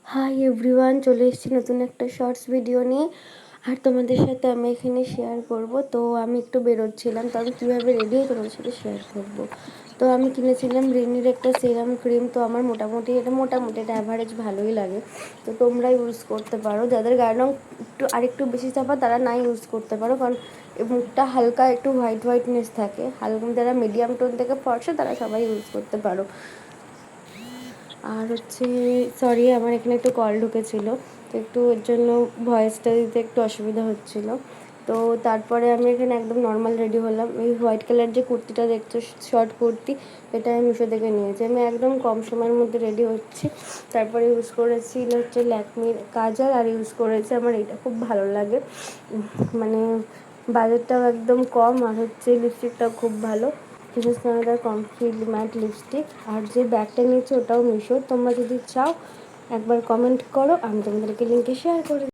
Hi everyone, চলে এসেছি নতুন একটা শর্টস ভিডিও নিয়ে। আর তোমাদের সাথে আমি এখানে শেয়ার করব। তো আমি একটু বেরোচ্ছিলাম, তো আমি কীভাবে রেডি হই তোমাদের সাথে শেয়ার করব। তো আমি কিনেছিলাম রিনির একটা সিরাম ক্রিম। তো আমার মোটামুটি এটা অ্যাভারেজ ভালোই লাগে। তো তোমরা ইউজ করতে পারো, যাদের গায়ের রঙ আরেকটু বেশি চাপা তারা না ইউজ করতে পারো, কারণ মুখটা হালকা একটু হোয়াইটনেস থাকে। হালকা যারা মিডিয়াম টোন থেকে ফর্সা তারা সবাই ইউজ করতে পারো। আর সরি, আমার এখানে একটু কল ঢুকেছিল, তো একটু এর জন্য ভয়েসটা দিতে একটু অসুবিধা হচ্ছিল। তো তারপরে আমি এখানে একদম নর্মাল রেডি হলাম। এই হোয়াইট কালার যে কুর্তিটা দেখছো, শর্ট কুর্তি, এটা আমি মিশো থেকে নিয়েছি। আমি একদম কম সময়ের মধ্যে রেডি হচ্ছি। তারপরে ইউজ করেছি ল্যাকমির কাজল, আর ইউজ করেছি, আমার এটা খুব ভালো লাগে, মানে বাজেটটাও একদম কম, আর লিপস্টিকটাও খুব ভালো, বিশেষ করে তার কমফি ম্যাট লিপস্টিক। আর যে ব্যাগটা নিয়েছি ওটাও মিশো। তোমরা যদি চাও একবার কমেন্ট করো, আমি তোমাদেরকে লিঙ্কে শেয়ার করে